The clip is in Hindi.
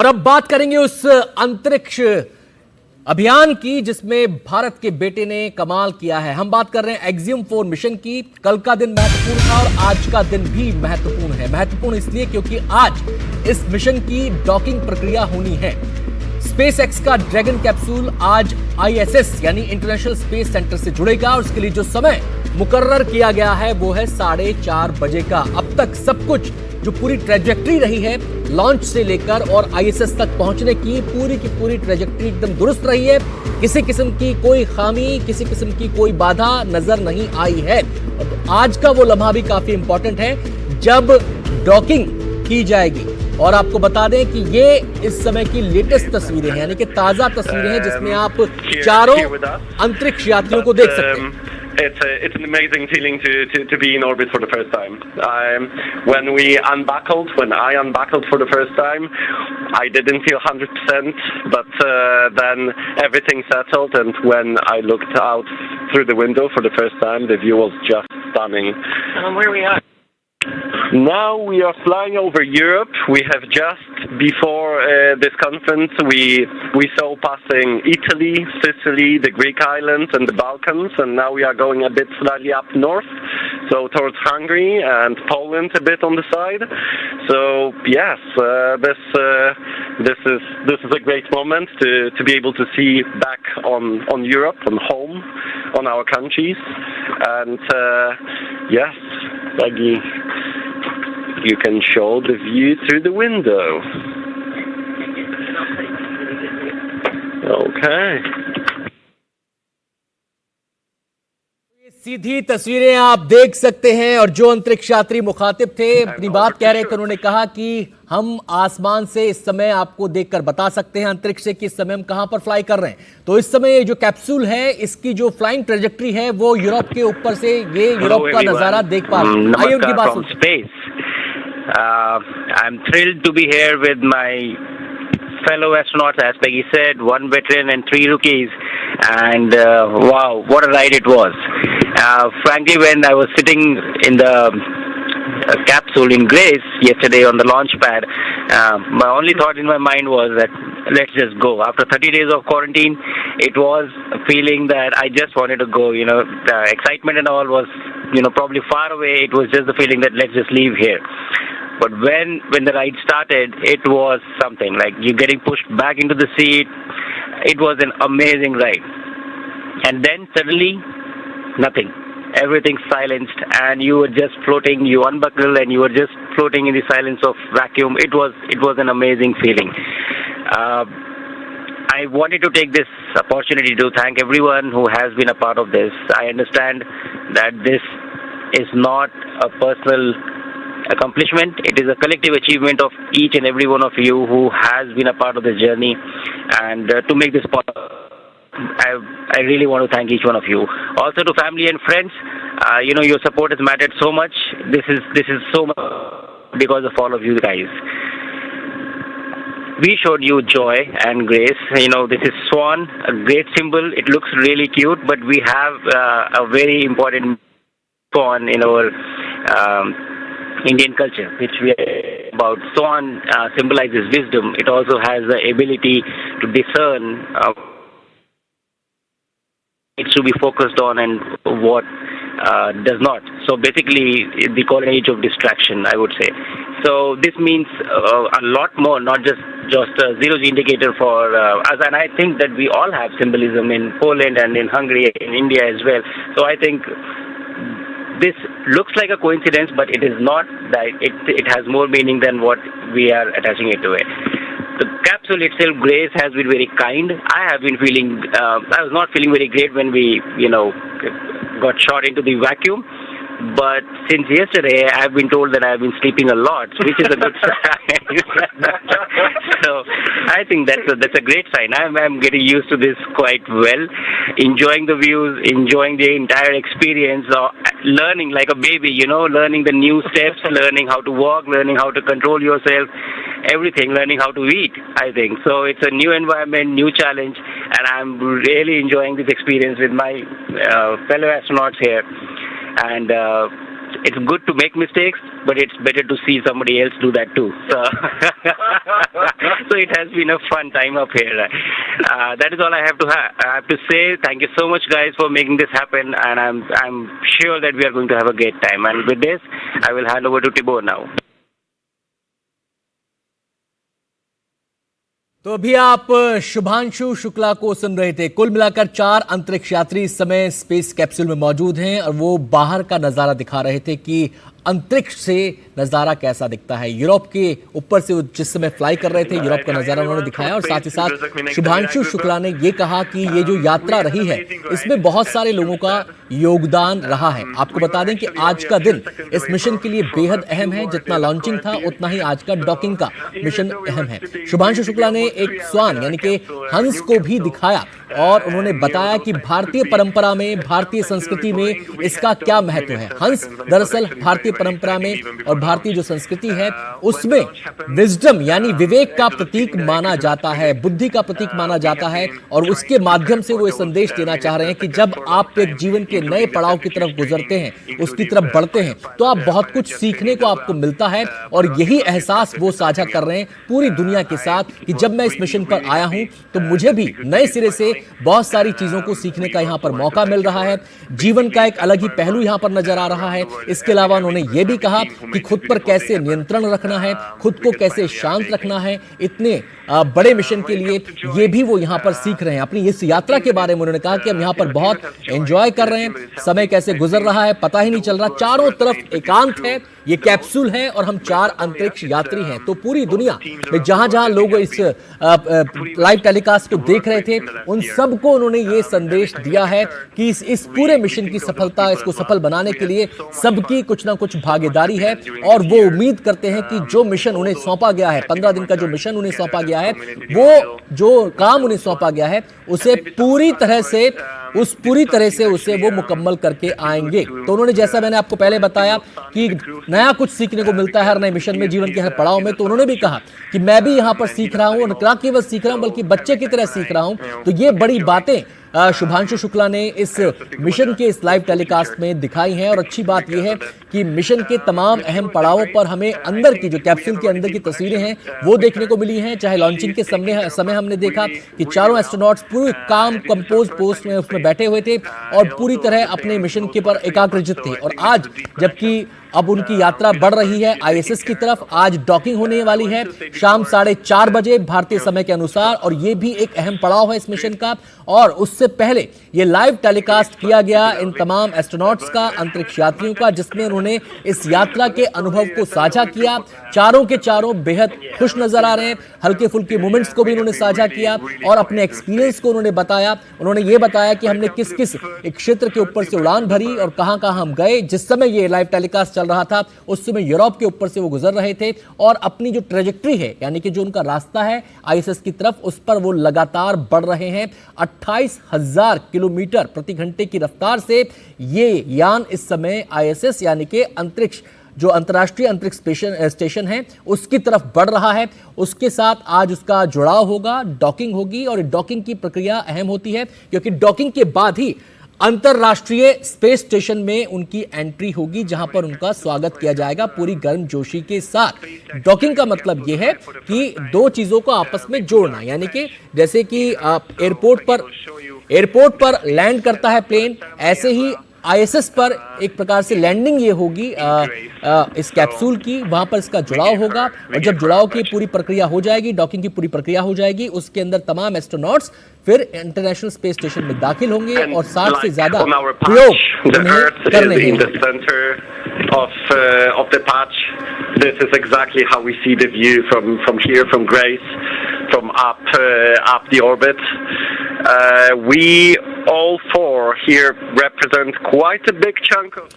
और अब बात करेंगे उस अंतरिक्ष अभियान की जिसमें भारत के बेटे ने कमाल किया है। हम बात कर रहे हैं एक्सियम 4 मिशन की। कल का दिन महत्वपूर्ण था और आज का दिन भी महत्वपूर्ण है। महत्वपूर्ण इसलिए क्योंकि आज इस मिशन की डॉकिंग प्रक्रिया होनी है। स्पेस एक्स का ड्रैगन कैप्सूल आज ISS यानी इंटरनेशनल स्पेस सेंटर से जुड़ेगा और उसके लिए जो समय मुकर्रर किया गया है वो है 4:30 बजे का। अब तक सब कुछ जो पूरी ट्रेजेक्ट्री रही है लॉन्च से लेकर और ISS तक पहुंचने की पूरी ट्रेजेक्ट्री एकदम दुरुस्त रही है। किसी किस्म की कोई खामी, किसी किस्म की कोई बाधा नजर नहीं आई है। और आज का वो लम्हा भी काफी इंपॉर्टेंट है जब डॉकिंग की जाएगी। और आपको बता दें कि ये इस समय की लेटेस्ट तस्वीरें हैं, यानी कि ताजा तस्वीरें हैं जिसमें आप चारों अंतरिक्ष यात्रियों को देख सकते हैं। It's an amazing feeling to be in orbit for the first time. When I unbuckled for the first time, I didn't feel 100%, but then everything settled, and when I looked out through the window for the first time, the view was just stunning. Where we are? Now we are flying over Europe. We have just before this conference we saw passing Italy, Sicily, the Greek islands, and the Balkans, and now we are going a bit slightly up north, so towards Hungary and Poland a bit on the side. So yes, this is a great moment to be able to see back on Europe, on home, on our countries, and yes, Maggie, you can show the view through the window. Okay. सीधी तस्वीरें आप देख सकते हैं और जो अंतरिक्ष यात्री मुखातिब थे अपनी बात कह रहे थे, उन्होंने कहा कि हम आसमान से इस समय आपको देखकर बता सकते हैं अंतरिक्ष से कि इस समय हम कहां पर फ्लाई कर रहे हैं। तो इस समय ये जो कैप्सूल है इसकी जो फ्लाइंग ट्रेजेक्ट्री है वो यूरोप के ऊपर से ये यूरोप का नजारा देख पा रहे हैं। आइए उनकी बात सुनते हैं। I'm thrilled to be here with my fellow astronauts, as Peggy said, 1 veteran and 3 rookies, and wow, what a ride it was. Frankly, when I was sitting in the capsule in Grace yesterday on the launch pad, my only thought in my mind was that let's just go. After 30 days of quarantine, it was a feeling that I just wanted to go. The excitement and all was, probably far away. It was just the feeling that let's just leave here. But when the ride started, it was something like you getting pushed back into the seat. It was an amazing ride. And then suddenly, nothing. Everything silenced, and you were just floating. You unbuckle, and you were just floating in the silence of vacuum. It was an amazing feeling. I wanted to take this opportunity to thank everyone who has been a part of this. I understand that this is not a personal accomplishment. It is a collective achievement of each and every one of you who has been a part of this journey, and to make this possible, I really want to thank each one of you. Also to family and friends, your support has mattered so much. This is so much because of all of you guys. We showed you joy and grace. This is Swan, a great symbol. It looks really cute, but we have a very important swan in our Indian culture, which we are about. Swan symbolizes wisdom. It also has the ability to discern needs to be focused on and what does not. So basically, they call it age of distraction, I would say. So this means a lot more, not just a zero indicator for us. And I think that we all have symbolism in Poland and in Hungary, in India as well. So I think this looks like a coincidence, but it is not. That it has more meaning than what we are attaching it to it. The capsule itself, Grace, has been very kind. I was not feeling very great when we, got shot into the vacuum. But since yesterday, I've been told that I've been sleeping a lot, which is a good sign. So I think that's a great sign. I'm getting used to this quite well, enjoying the views, enjoying the entire experience, learning like a baby, learning the new steps, learning how to walk, learning how to control yourself, everything, learning how to eat, I think. So it's a new environment, new challenge, and I'm really enjoying this experience with my fellow astronauts here. And it's good to make mistakes, but it's better to see somebody else do that too. So, so it has been a fun time up here. That is all I have to say. Thank you so much, guys, for making this happen, and I'm sure that we are going to have a great time. And with this, I will hand over to Tibor now. तो अभी आप शुभांशु शुक्ला को सुन रहे थे। कुल मिलाकर 4 अंतरिक्ष यात्री इस समय स्पेस कैप्सूल में मौजूद हैं और वो बाहर का नजारा दिखा रहे थे कि अंतरिक्ष से नजारा कैसा दिखता है। यूरोप के ऊपर से जिस समय फ्लाई कर रहे थे, यूरोप का नजारा उन्होंने दिखाया और साथ ही साथ शुभांशु शुक्ला ने ये कहा कि ये जो यात्रा रही है इसमें बहुत सारे लोगों का योगदान रहा है। आपको बता दें कि आज का दिन इस मिशन के लिए बेहद अहम है। जितना लॉन्चिंग था उतना ही आज का डॉकिंग का मिशन अहम है। शुभांशु शुक्ला ने एक स्वान यानी कि हंस को भी दिखाया और उन्होंने बताया कि भारतीय परंपरा में, भारतीय संस्कृति में इसका क्या महत्व है। हंस दरअसल भारतीय परंपरा में और भारतीय जो संस्कृति है उसमें विजडम यानी विवेक का प्रतीक माना जाता है, बुद्धि का प्रतीक माना जाता है और उसके माध्यम से वो ये संदेश देना चाह रहे हैं कि जब आप एक जीवन के नए पड़ाव की तरफ गुजरते हैं, उसकी तरफ बढ़ते हैं, तो आप बहुत कुछ सीखने को आपको मिलता है और यही एहसास वो साझा कर रहे हैं पूरी दुनिया के साथ कि जब मैं इस मिशन पर आया हूं तो मुझे भी नए सिरे से बहुत सारी चीजों को सीखने का यहां पर मौका मिल रहा है। जीवन का एक अलग ही पहलू यहां पर नजर आ रहा है। इसके अलावा उन्होंने ये भी कहा कि खुद पर कैसे नियंत्रण रखना है, खुद को कैसे शांत रखना है। इतने बड़े मिशन के लिए ये भी वो यहां पर सीख रहे हैं। अपनी इस यात्रा के बारे में उन्होंने कहा कि हम यहां पर बहुत एंजॉय कर रहे हैं, समय कैसे गुजर रहा है पता ही नहीं चल रहा। चारों तरफ एकांत है, ये कैप्सूल है और हम 4 अंतरिक्ष यात्री हैं। तो पूरी दुनिया में जहां जहां लोग इस लाइव टेलीकास्ट को देख रहे थे उन सबको उन्होंने ये संदेश दिया है कि इस पूरे मिशन की सफलता, इसको सफल बनाने के लिए सबकी कुछ ना कुछ भागीदारी है और वो उम्मीद करते हैं कि जो मिशन उन्हें सौंपा गया है, 15 दिन का जो मिशन उन्हें सौंपा गया है, वो जो काम उन्हें सौंपा गया है उसे पूरी तरह से उसे वो मुकम्मल करके आएंगे। तो उन्होंने, जैसा मैंने आपको पहले बताया कि नया कुछ सीखने को मिलता है हर नए मिशन में, जीवन के हर पड़ाव में, तो उन्होंने भी कहा कि मैं भी यहां पर सीख रहा हूं, न केवल सीख रहा हूं बल्कि बच्चे की तरह सीख रहा हूं। तो ये बड़ी बातें शुभांशु शुक्ला ने इस मिशन के इस लाइव टेलीकास्ट में दिखाई हैं। और अच्छी बात यह है कि मिशन के तमाम अहम पड़ावों पर हमें अंदर की, जो कैप्सूल के अंदर की तस्वीरें हैं वो देखने को मिली हैं। चाहे लॉन्चिंग के समय हमने देखा कि चारों एस्ट्रोनॉट्स पूरे काम कंपोज पोस्ट में उसमें बैठे हुए थे और पूरी तरह अपने मिशन के पर एकाग्रचित थे। और आज जबकि अब उनकी यात्रा बढ़ रही है आईएसएस की तरफ, आज डॉकिंग होने वाली है शाम 4:30 बजे भारतीय समय के अनुसार और ये भी एक अहम पड़ाव है इस मिशन का। और उससे पहले ये लाइव टेलीकास्ट किया गया इन तमाम एस्ट्रोनॉट्स का, अंतरिक्ष यात्रियों का, जिसमें उन्होंने इस यात्रा के अनुभव को साझा किया। चारों के चारों बेहद खुश नजर आ रहे हैं, हल्के फुल्के मोमेंट्स को भी उन्होंने साझा किया और अपने एक्सपीरियंस को उन्होंने बताया। उन्होंने ये बताया कि हमने किस किस एक क्षेत्र के ऊपर से उड़ान भरी और कहां हम गए। जिस समय ये लाइव टेलीकास्ट चल रहा था उस समय यूरोप के ऊपर से वो गुजर रहे थे और अपनी जो ट्रेजेक्ट्री है यानी कि जो उनका रास्ता है आईएसएस की तरफ, उस पर वो लगातार बढ़ रहे हैं। 28,000 किलोमीटर प्रति घंटे की रफ्तार से ये यान इस समय आईएसएस यानी कि अंतरिक्ष, जो अंतर्राष्ट्रीय अंतरिक्ष स्टेशन है उसकी तरफ बढ़ रहा है। उसके साथ आज उसका जुड़ाव होगा, डॉकिंग होगी और डॉकिंग की प्रक्रिया अहम होती है क्योंकि डॉकिंग के बाद ही अंतर्राष्ट्रीय स्पेस स्टेशन में उनकी एंट्री होगी जहां पर उनका स्वागत किया जाएगा पूरी गर्मजोशी के साथ। डॉकिंग का मतलब यह है कि दो चीजों को आपस में जोड़ना, यानी कि जैसे कि एयरपोर्ट पर लैंड करता है प्लेन, ऐसे ही आईएसएस पर एक प्रकार से लैंडिंग ये होगी इस कैप्सूल की, वहां पर इसका जुड़ाव होगा और जब जुड़ाव की पूरी प्रक्रिया हो जाएगी, डॉकिंग की पूरी प्रक्रिया हो जाएगी, उसके अंदर तमाम एस्ट्रोनॉट्स फिर इंटरनेशनल स्पेस स्टेशन में दाखिल होंगे और 60 से ज्यादा प्रयोग करने हैं। Of the patch, this is exactly how we see the view from here, from Grace, from up the orbit. We all four here represent quite a big chunk of